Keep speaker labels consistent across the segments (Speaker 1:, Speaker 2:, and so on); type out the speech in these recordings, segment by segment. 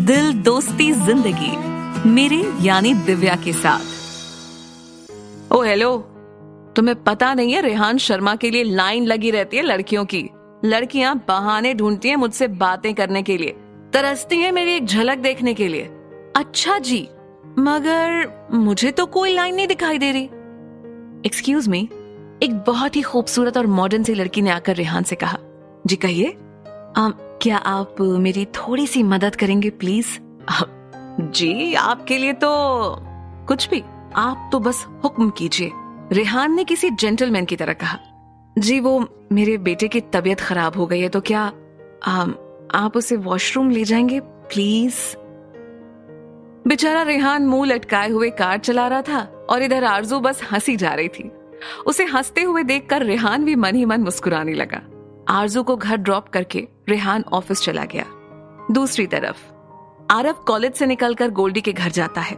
Speaker 1: दिल दोस्ती जिंदगी मेरे यानी दिव्या के साथ। ओ हेलो, तुम्हें पता नहीं है रेहान शर्मा के लिए लाइन लगी रहती है लड़कियों की। लड़कियां बहाने ढूंढती हैं मुझसे बातें करने के लिए, तरसती हैं मेरी एक झलक देखने के लिए। अच्छा जी, मगर मुझे तो कोई लाइन नहीं दिखाई दे रही। एक्सक्यूज मी, एक बहुत ही खूबसूरत और मॉडर्न सी लड़की ने आकर रेहान से कहा, जी कहिए, क्या आप मेरी थोड़ी सी मदद करेंगे प्लीज? जी आपके लिए तो कुछ भी, आप तो बस हुक्म कीजिए, रेहान ने किसी जेंटलमैन की तरह कहा। जी वो मेरे बेटे की तबीयत खराब हो गई है, तो क्या आप उसे वॉशरूम ले जाएंगे प्लीज? बेचारा रेहान मुंह लटकाए हुए कार चला रहा था और इधर आरजू बस हंसी जा रही थी। उसे हंसते हुए देखकर रेहान भी मन ही मन मुस्कुराने लगा। आरजू को घर ड्रॉप करके रेहान ऑफिस चला गया। दूसरी तरफ आरव कॉलेज से निकलकर गोल्डी के घर जाता है।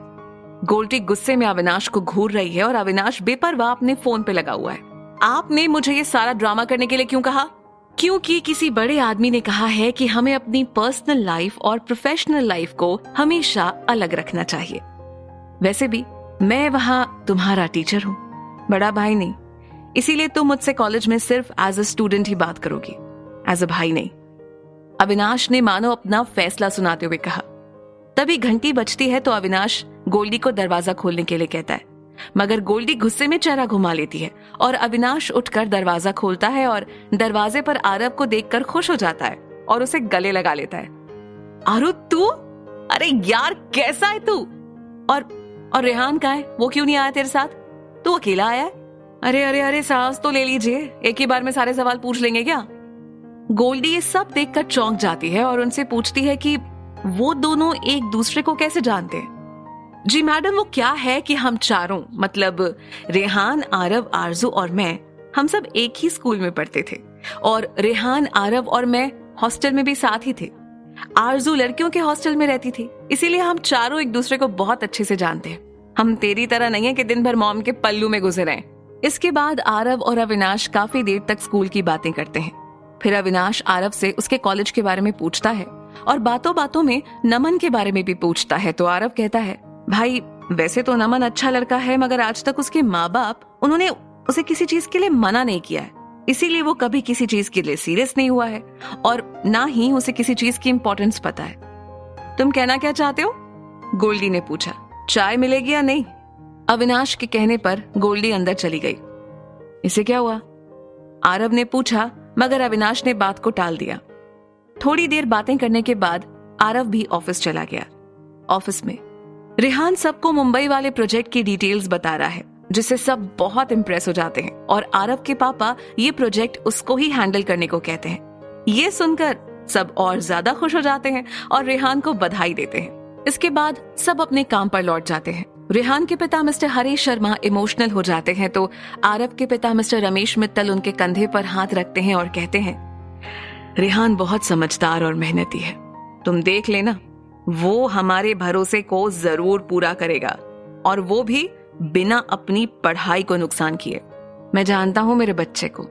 Speaker 1: गोल्डी गुस्से में अविनाश को घूर रही है और अविनाश बेपरवाह अपने फोन पे लगा हुआ है। आपने मुझे ये सारा ड्रामा करने के लिए क्यों कहा? क्योंकि किसी बड़े आदमी ने कहा है कि हमें अपनी पर्सनल लाइफ और प्रोफेशनल लाइफ को हमेशा अलग रखना चाहिए। वैसे भी मैं वहां तुम्हारा टीचर हूं, बड़ा भाई नहीं, इसीलिए तुम मुझसे कॉलेज में सिर्फ एज अ स्टूडेंट ही बात करोगी, एज अ भाई नहीं। अविनाश ने मानो अपना फैसला सुनाते हुए कहा। तभी घंटी बजती है तो अविनाश गोल्डी को दरवाजा खोलने के लिए कहता है, मगर गोल्डी गुस्से में चेहरा घुमा लेती है और अविनाश उठकर दरवाजा खोलता है और दरवाजे पर आरव को देखकर खुश हो जाता है और उसे गले लगा लेता है। आरव तू? अरे यार कैसा है तू? और रेहान कहाँ है? वो क्यों नहीं आया तेरे साथ? तू अकेला आया है? अरे अरे अरे सांस तो ले लीजिए, एक ही बार में सारे सवाल पूछ लेंगे क्या? गोल्डी ये सब देखकर चौंक जाती है और उनसे पूछती है कि वो दोनों एक दूसरे को कैसे जानते हैं। जी मैडम, वो क्या है कि हम चारों, मतलब रेहान, आरव, आरजू और मैं, हम सब एक ही स्कूल में पढ़ते थे और रेहान, आरव और मैं हॉस्टल में भी साथ ही थे। आरजू लड़कियों के हॉस्टल में रहती थी, इसीलिए हम चारों एक दूसरे को बहुत अच्छे से जानते हैं। हम तेरी तरह नहीं है कि दिन भर मॉम के पल्लू में गुजरे हैं। इसके बाद आरव और अविनाश काफी देर तक स्कूल की बातें करते हैं। फिर अविनाश आरव से उसके कॉलेज के बारे में पूछता है और बातों बातों में नमन के बारे में भी पूछता है। तो आरव कहता है, भाई वैसे तो नमन अच्छा लड़का है, मगर आज तक उसके माँ बाप, उन्होंने उसे किसी चीज के लिए मना नहीं किया है, इसीलिए वो कभी किसी चीज के लिए सीरियस नहीं हुआ है और ना ही उसे किसी चीज की इम्पोर्टेंस पता है। तुम कहना क्या चाहते हो? गोल्डी ने पूछा। चाय मिलेगी या नहीं? अविनाश के कहने पर गोल्डी अंदर चली गई। इसे क्या हुआ? आरव ने पूछा, मगर अविनाश ने बात को टाल दिया। थोड़ी देर बातें करने के बाद आरव भी ऑफिस चला गया। ऑफिस में रेहान सबको मुंबई वाले प्रोजेक्ट की डिटेल्स बता रहा है, जिससे सब बहुत इंप्रेस हो जाते हैं और आरव के पापा ये प्रोजेक्ट उसको ही हैंडल करने को कहते हैं। ये सुनकर सब और ज्यादा खुश हो जाते हैं और रेहान को बधाई देते हैं। इसके बाद सब अपने काम पर लौट जाते हैं। रेहान के पिता मिस्टर हरीश शर्मा इमोशनल हो जाते हैं तो आरव के पिता मिस्टर रमेश मित्तल उनके कंधे पर हाथ रखते हैं और कहते हैं, रेहान बहुत समझदार और मेहनती है, तुम देख लेना, वो हमारे भरोसे को जरूर पूरा करेगा और वो भी बिना अपनी पढ़ाई को नुकसान किए। मैं जानता हूं मेरे बच्चे को,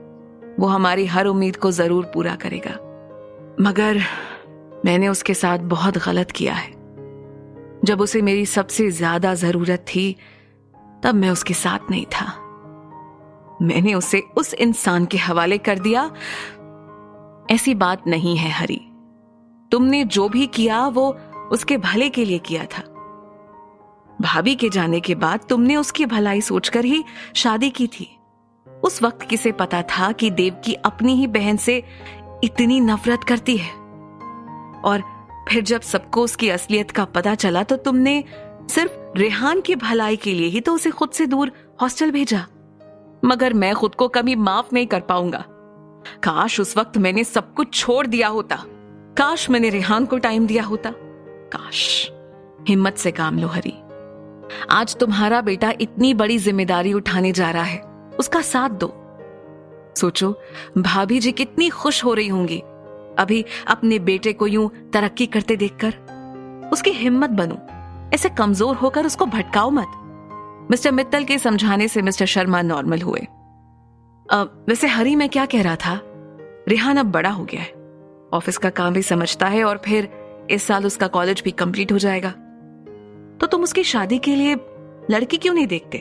Speaker 1: वो हमारी हर उम्मीद को जरूर पूरा करेगा, मगर मैंने उसके साथ बहुत गलत किया है। जब उसे मेरी सबसे ज्यादा जरूरत थी तब मैं उसके साथ नहीं था। मैंने उसे उस इंसान के हवाले कर दिया। ऐसी बात नहीं है हरी, तुमने जो भी किया वो उसके भले के लिए किया था। भाभी के जाने के बाद तुमने उसकी भलाई सोचकर ही शादी की थी। उस वक्त किसे पता था कि देवकी अपनी ही बहन से इतनी नफरत करती है? और फिर जब सबको उसकी असलियत का पता चला तो तुमने सिर्फ रेहान की भलाई के लिए ही तो उसे खुद से दूर हॉस्टल भेजा। मगर मैं खुद को कभी माफ नहीं कर पाऊंगा। काश उस वक्त मैंने सब कुछ छोड़ दिया होता, काश मैंने रेहान को टाइम दिया होता, काश। हिम्मत से काम लो हरी, आज तुम्हारा बेटा इतनी बड़ी जिम्मेदारी उठाने जा रहा है, उसका साथ दो। सोचो भाभी जी कितनी खुश हो रही होंगी अभी अपने बेटे को यूं तरक्की करते देखकर। उसकी हिम्मत बनो, ऐसे कमजोर होकर उसको भटकाओ मत। मिस्टर मित्तल के समझाने से मिस्टर शर्मा नॉर्मल हुए। वैसे हरी, मैं क्या कह रहा था, रेहान अब बड़ा हो गया है, ऑफिस का काम भी समझता है और फिर इस साल उसका कॉलेज भी कंप्लीट हो जाएगा। तो तुम उसकी शादी के लिए लड़की क्यों नहीं देखते?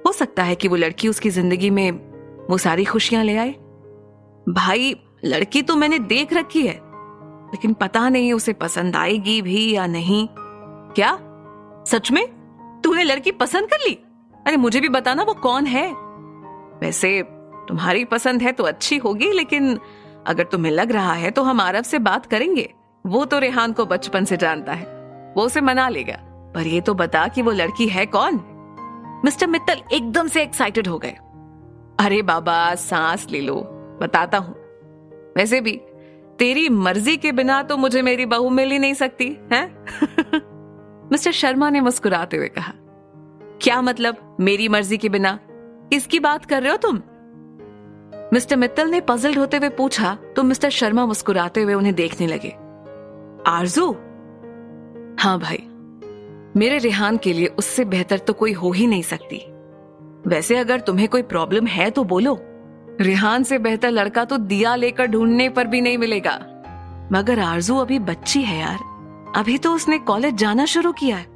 Speaker 1: हो सकता है कि वो लड़की उसकी जिंदगी में वो सारी खुशियां ले आए। भाई, लड़की तो मैंने देख रखी है, लेकिन पता नहीं उसे पसंद आएगी भी या नहीं। क्या? सच में? तूने लड़की पसंद कर ली? अरे मुझे भी बताना वो कौन है। वैसे तुम्हारी पसंद है तो अच्छी होगी, लेकिन अगर तुम्हें लग रहा है तो हम आरव से बात करेंगे। वो तो रेहान को बचपन से जानता है, वो उसे मना लेगा। पर ये तो बता कि वो लड़की है कौन? मिस्टर मित्तल एकदम से एक्साइटेड हो गए। अरे बाबा, सांस ले लो, बताता हूं। वैसे भी तेरी मर्जी के बिना तो मुझे मेरी बहू मिल ही नहीं सकती है। मिस्टर शर्मा ने मुस्कुराते हुए कहा। क्या मतलब मेरी मर्जी के बिना? किसकी बात कर रहे हो तुम? मिस्टर मित्तल ने पजल्ड होते हुए पूछा तो मिस्टर शर्मा मुस्कुराते हुए उन्हें देखने लगे। आरजू? हाँ भाई, मेरे रेहान के लिए उससे बेहतर तो कोई हो ही नहीं सकती। वैसे अगर तुम्हें कोई प्रॉब्लम है तो बोलो। रेहान से बेहतर लड़का तो दिया लेकर ढूंढने पर भी नहीं मिलेगा। मगर आरजू अभी बच्ची है यार, अभी तो उसने कॉलेज जाना शुरू किया है।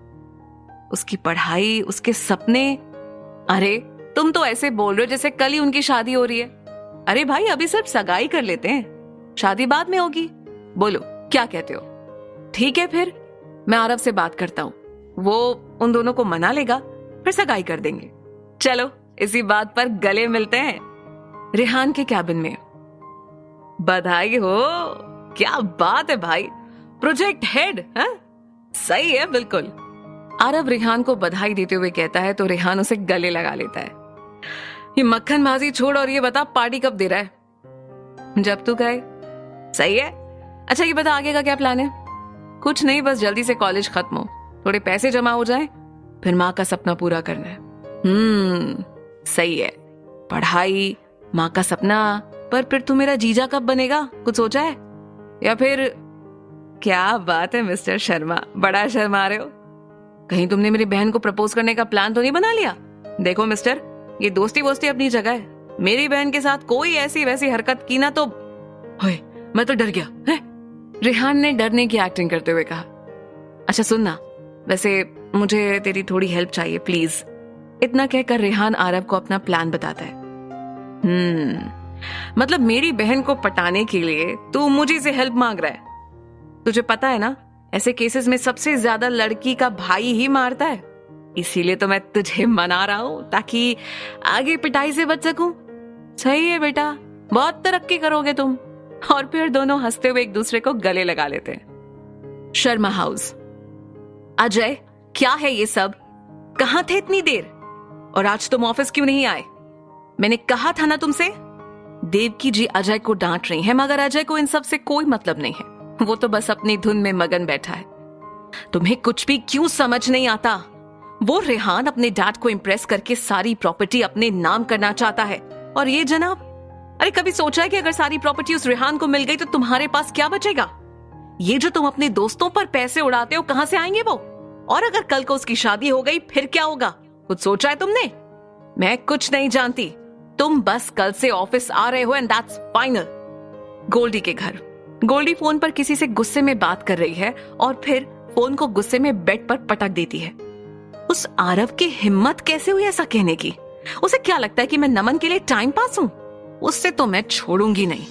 Speaker 1: उसकी पढ़ाई, उसके सपने। अरे तुम तो ऐसे बोल रहे हो जैसे कल ही उनकी शादी हो रही है। अरे भाई, अभी सिर्फ सगाई कर लेते हैं, शादी बाद में होगी। बोलो क्या कहते हो? ठीक है, फिर मैं आरव से बात करता हूँ, वो उन दोनों को मना लेगा, फिर सगाई कर देंगे। चलो इसी बात पर गले मिलते हैं रेहान के कैबिन में। बधाई हो, क्या बात है भाई, प्रोजेक्ट हेड। सही है बिल्कुल। आरव रेहान को बधाई देते हुए कहता है तो रेहान उसे गले लगा लेता है। ये मक्खनबाजी छोड़ और ये बता पार्टी कब दे रहा है? जब तू कहे। सही है। अच्छा ये बता आगे का क्या प्लान है? कुछ नहीं, बस जल्दी से कॉलेज खत्म हो, थोड़े पैसे जमा हो जाएं, फिर माँ का सपना पूरा करना है। सही है, पढ़ाई, माँ का सपना। पर फिर तू मेरा जीजा कब बनेगा, कुछ सोचा है? या फिर? क्या बात है मिस्टर शर्मा, बड़ा शर्मा रहे हो। कहीं तुमने मेरी बहन को प्रपोज करने का प्लान तो नहीं बना लिया? देखो मिस्टर, ये दोस्ती वोस्ती अपनी जगह है, मेरी बहन के साथ कोई ऐसी वैसी हरकत की ना तो मैं तो डर गया है। रेहान ने डरने की एक्टिंग करते हुए कहा। अच्छा सुनना, वैसे मुझे तेरी थोड़ी हेल्प चाहिए प्लीज। इतना कहकर रेहान आरव को अपना प्लान बताता है। मतलब मेरी बहन को पटाने के लिए तू मुझे से हेल्प मांग रहा है? तुझे पता है ना, ऐसे केसेस में सबसे ज्यादा लड़की का भाई ही मारता है, इसीलिए तो मैं तुझे मना रहा हूं ताकि आगे पिटाई से बच सकूं। सही है बेटा, बहुत तरक्की करोगे तुम। और फिर दोनों हंसते हुए एक दूसरे को गले लगा लेते हैं। शर्मा हाउस। अजय, क्या है ये सब? कहां थे इतनी देर? और आज तुम ऑफिस क्यों नहीं आए? मैंने कहा था ना तुमसे। देवकी जी अजय को डांट रही हैं, मगर अजय को इन सब से कोई मतलब नहीं है, वो तो बस अपनी धुन में मगन बैठा है। तुम्हें कुछ भी क्यों समझ नहीं आता? वो रेहान अपने डैड को इम्प्रेस करके सारी प्रॉपर्टी अपने नाम करना चाहता है, और ये जनाब, अरे कभी सोचा है कि अगर सारी प्रॉपर्टी उस रेहान को मिल गई तो तुम्हारे पास क्या बचेगा? ये जो तुम अपने दोस्तों पर पैसे उड़ाते हो, कहां से आएंगे वो? और अगर कल को उसकी शादी हो गई फिर क्या होगा? कुछ सोचा है तुमने? मैं कुछ नहीं जानती, तुम बस कल से ऑफिस आ रहे हो एंड दैट्स फाइनल। गोल्डी के घर। गोल्डी फोन पर किसी से गुस्से में बात कर रही है और फिर फोन को गुस्से में बेड पर पटक देती है। उस आरव की हिम्मत कैसे हुई ऐसा कहने की? उसे क्या लगता है कि मैं नमन के लिए टाइम पास हूं? उससे तो मैं छोड़ूंगी नहीं।